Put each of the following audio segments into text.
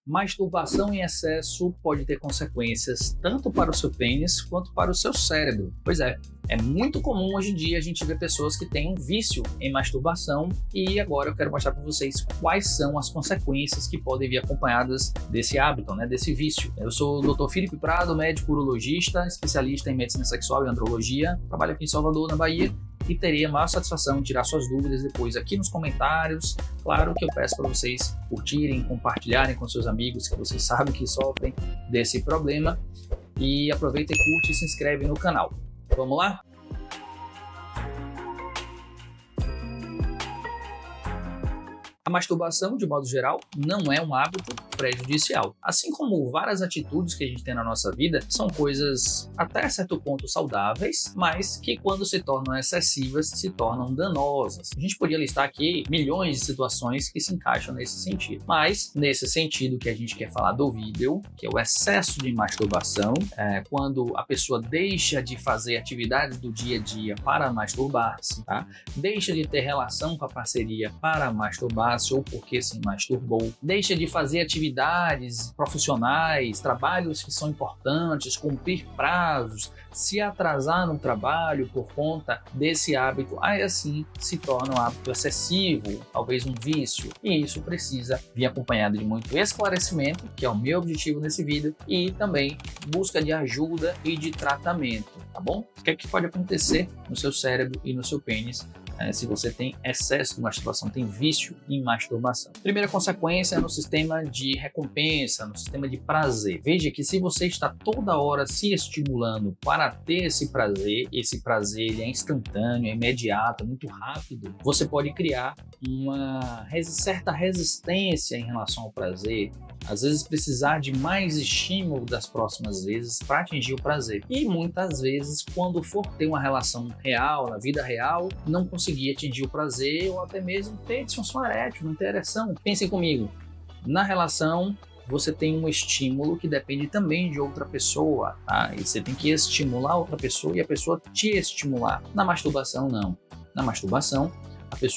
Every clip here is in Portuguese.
Masturbação em excesso pode ter consequências tanto para o seu pênis quanto para o seu cérebro. Pois é muito comum hoje em dia a gente ver pessoas que têm um vício em masturbação e agora eu quero mostrar para vocês quais são as consequências que podem vir acompanhadas desse hábito, desse vício. Eu sou o Dr. Felipe Prado, médico urologista, especialista em medicina sexual e andrologia, trabalho aqui em Salvador, na Bahia, e terei a maior satisfação em tirar suas dúvidas depois aqui nos comentários. Claro que eu peço para vocês curtirem, compartilharem com seus amigos que vocês sabem que sofrem desse problema. E aproveita e curte e se inscreve no canal. Vamos lá? A masturbação, de modo geral, não é um hábito prejudicial. Assim como várias atitudes que a gente tem na nossa vida são coisas até certo ponto saudáveis, mas que quando se tornam excessivas, se tornam danosas. A gente podia listar aqui milhões de situações que se encaixam nesse sentido. Mas, nesse sentido que a gente quer falar do vídeo, que é o excesso de masturbação, quando a pessoa deixa de fazer atividades do dia a dia para masturbar-se, tá? Deixa de ter relação com a parceria para masturbar-se ou porque se masturbou, deixa de fazer atividades profissionais, trabalhos que são importantes, cumprir prazos, se atrasar no trabalho por conta desse hábito, aí assim se torna um hábito excessivo, talvez um vício, e isso precisa vir acompanhado de muito esclarecimento, que é o meu objetivo nesse vídeo, e também busca de ajuda e de tratamento, tá bom? O que é que pode acontecer no seu cérebro e no seu pênis se você tem excesso de masturbação, tem vício em masturbação? Primeira consequência é no sistema de recompensa, no sistema de prazer. Veja que se você está toda hora se estimulando para ter esse prazer ele é instantâneo, é imediato, é muito rápido, você pode criar uma certa resistência em relação ao prazer, às vezes precisar de mais estímulo das próximas vezes para atingir o prazer. E muitas vezes, quando for ter uma relação real, na vida real, não conseguir atingir o prazer ou até mesmo ter disfunção erétil, não ter ereção. Pensem comigo, na relação você tem um estímulo que depende também de outra pessoa, tá? E você tem que estimular outra pessoa e a pessoa te estimular. Na masturbação, não. Na masturbação,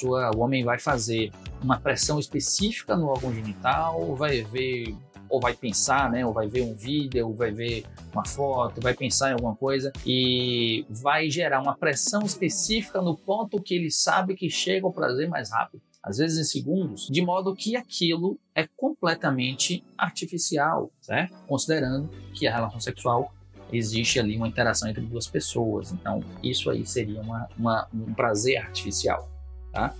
o homem vai fazer uma pressão específica no órgão genital, vai ver, ou vai pensar, ou vai ver um vídeo, ou vai ver uma foto, vai pensar em alguma coisa e vai gerar uma pressão específica no ponto que ele sabe que chega ao prazer mais rápido, às vezes em segundos, de modo que aquilo é completamente artificial, certo? Considerando que a relação sexual existe ali uma interação entre duas pessoas, então isso aí seria um prazer artificial. Tá?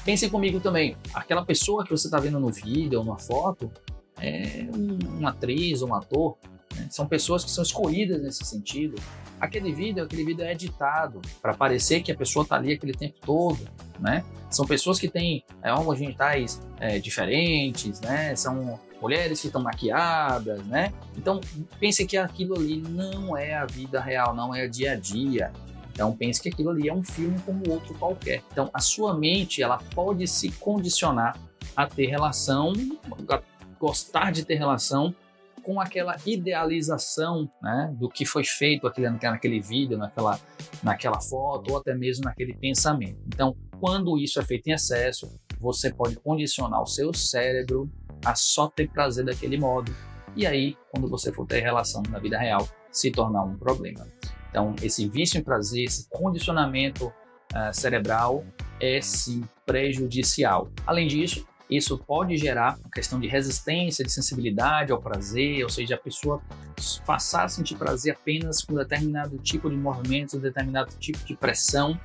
Pense comigo também, aquela pessoa que você está vendo no vídeo ou na foto é uma atriz ou um ator, são pessoas que são escolhidas nesse sentido. Aquele vídeo é editado para parecer que a pessoa está ali aquele tempo todo, São pessoas que têm órgãos genitais diferentes, São mulheres que estão maquiadas, Então pense que aquilo ali não é a vida real, não é o dia a dia. Então pense que aquilo ali é um filme como outro qualquer. Então a sua mente ela pode se condicionar a ter relação, a gostar de ter relação com aquela idealização do que foi feito naquele vídeo, naquela foto ou até mesmo naquele pensamento. Então quando isso é feito em excesso, você pode condicionar o seu cérebro a só ter prazer daquele modo. E aí quando você for ter relação na vida real, se tornar um problema. Então, esse vício em prazer, esse condicionamento cerebral é sim prejudicial. Além disso, isso pode gerar uma questão de resistência, de sensibilidade ao prazer, ou seja, a pessoa passar a sentir prazer apenas com determinado tipo de movimento, determinado tipo de pressão,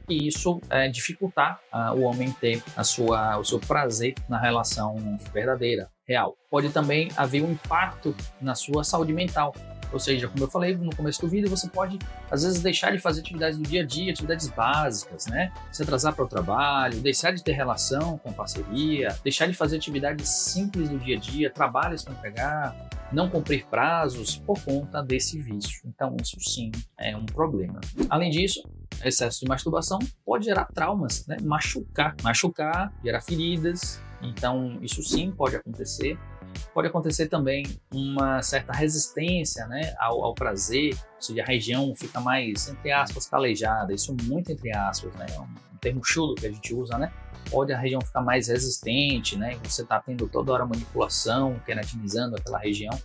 E isso dificultar o homem ter o seu prazer na relação verdadeira, real. Pode também haver um impacto na sua saúde mental. Ou seja, como eu falei no começo do vídeo, você pode, às vezes, deixar de fazer atividades do dia a dia, atividades básicas, Se atrasar para o trabalho, deixar de ter relação com parceria, deixar de fazer atividades simples do dia a dia, trabalhos para entregar, não cumprir prazos por conta desse vício. Então, isso sim é um problema. Além disso, excesso de masturbação pode gerar traumas, machucar, gerar feridas. Então, isso sim pode acontecer. Pode acontecer também uma certa resistência ao prazer, ou seja, a região fica mais, entre aspas, calejada, isso muito entre aspas, termo chulo que a gente usa, né? Pode a região ficar mais resistente, né? Você está tendo toda hora manipulação, queratinizando aquela região.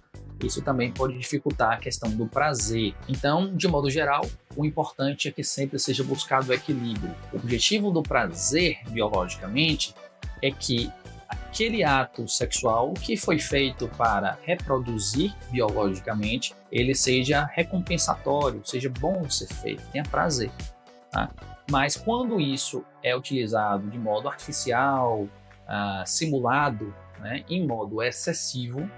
Isso também pode dificultar a questão do prazer. Então, de modo geral, o importante é que sempre seja buscado o equilíbrio. O objetivo do prazer, biologicamente, é que aquele ato sexual que foi feito para reproduzir biologicamente, ele seja recompensatório, seja bom de ser feito, tenha prazer, tá? Mas quando isso é utilizado de modo artificial, simulado, né, em modo excessivo,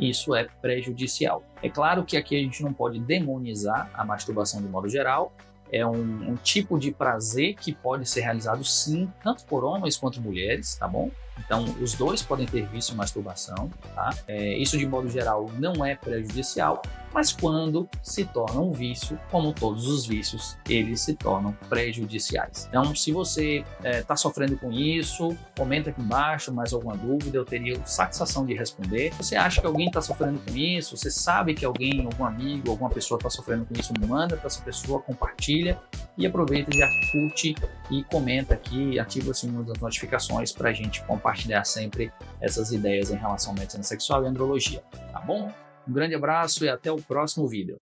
isso é prejudicial. É claro que aqui a gente não pode demonizar a masturbação de modo geral, é um tipo de prazer que pode ser realizado sim, tanto por homens quanto mulheres, tá bom? Então, os dois podem ter vício em masturbação, tá? Isso de modo geral não é prejudicial, mas quando se torna um vício, como todos os vícios, eles se tornam prejudiciais. Então, se você está sofrendo com isso, comenta aqui embaixo mais alguma dúvida, eu teria satisfação de responder. Você acha que alguém está sofrendo com isso? Você sabe que alguém, algum amigo, alguma pessoa está sofrendo com isso? Manda para essa pessoa, compartilha e aproveita, já curte e comenta aqui, ativa o sininho das notificações para a gente compartilhar sempre essas ideias em relação à medicina sexual e andrologia, tá bom? Um grande abraço e até o próximo vídeo.